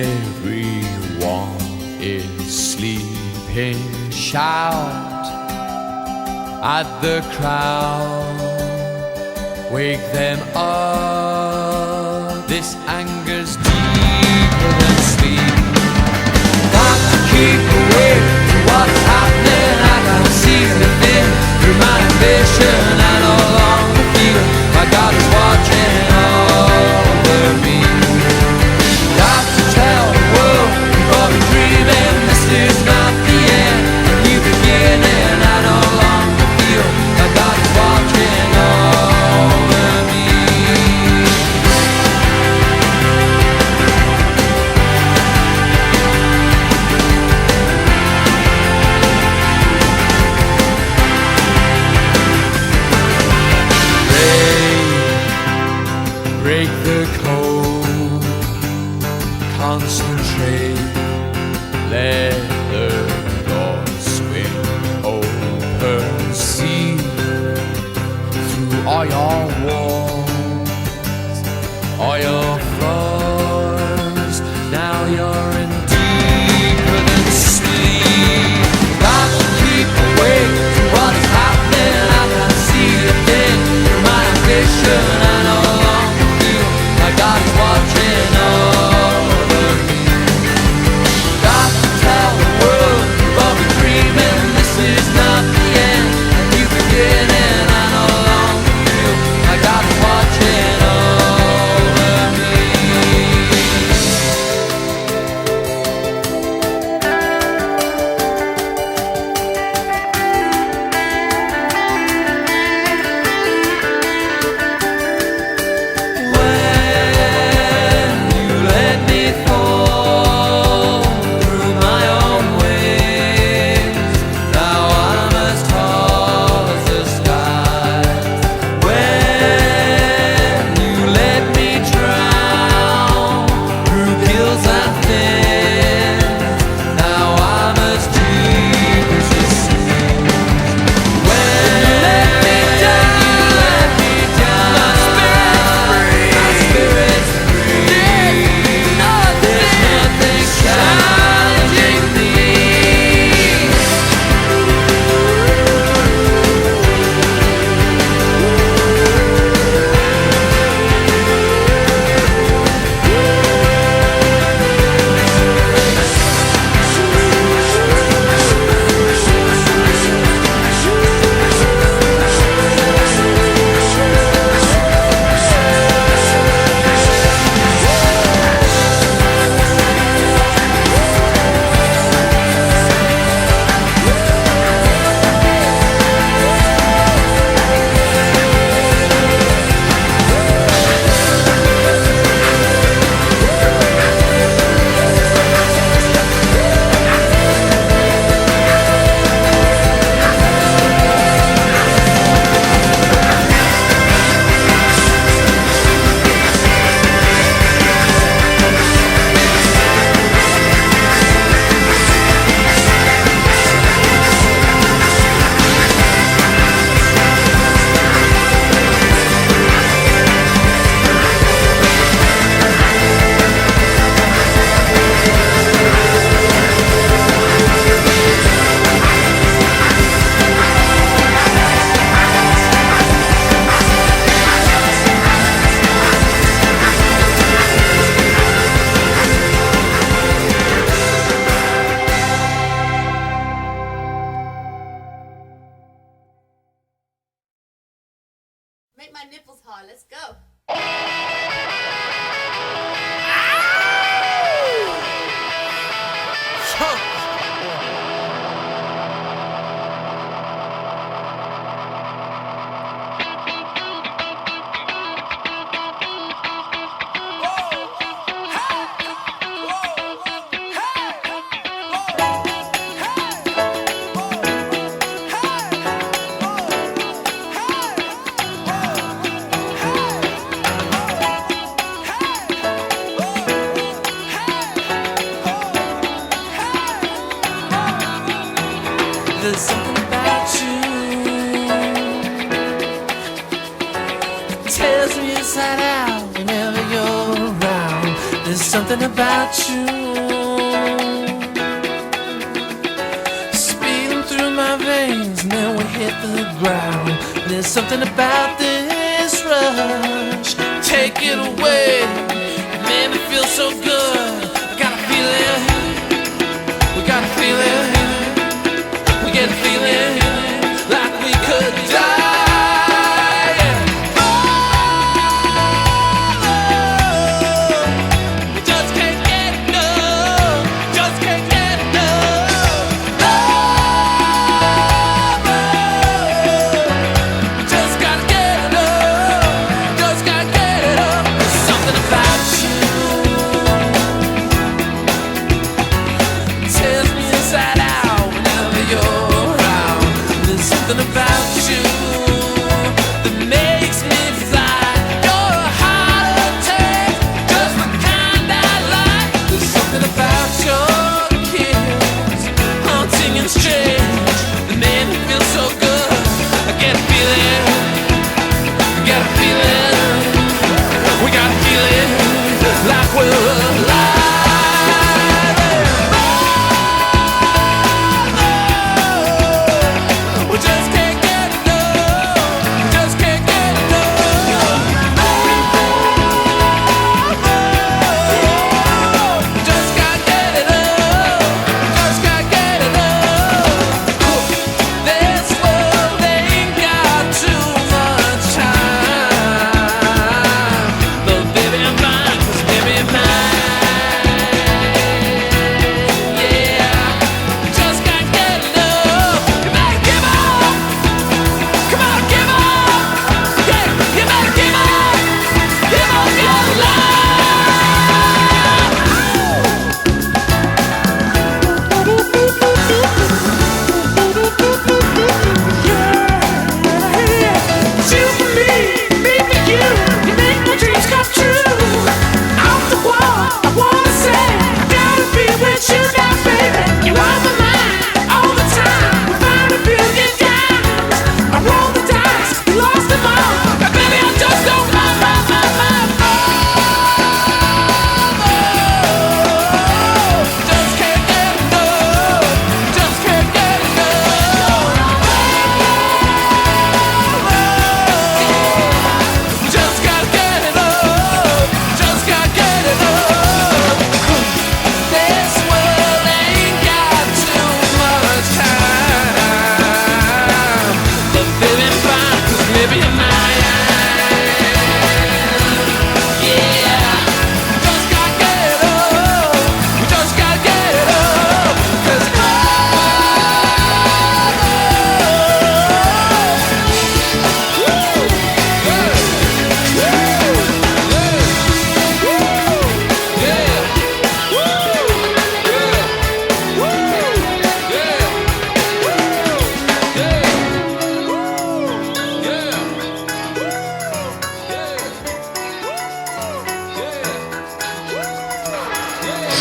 Everyone is sleeping. Shout at the crowd, wake them up. This anger's deeper than sleep. Got to keep awake to what's happening. I can see within through my ambition. I no longer feel my God is watching over me. Got to tell the world before we dreaming this is not the end, a new beginning. I no longer feel my God is watching over me. Break the code, concentrate, let the door swing open. See through all your walls, all your flaws. Now you're in deeper than sleep. Got to keep awake to what's happening. I can see the thing through my ambition. I know God is watching over me. Got to tell the world before we dreaming this is not the end, a new beginning. I no longer feel my God is watching over me. Make my nipples hard. Let's go. There's something about you that tears me inside out whenever you're around. There's something something about you. Speeding through my veins, and then we hit the ground. There's something about this rush. Take it away, it made me feel so good. I got a feeling, we got a feeling, we get a feeling like we could die.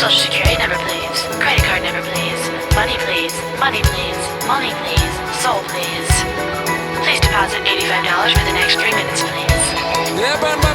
Social security number, please. Credit card number, please. Money, please. Money, please. Money, please. Soul, please. Please deposit $85 for the next 3 minutes, please. Yeah, but my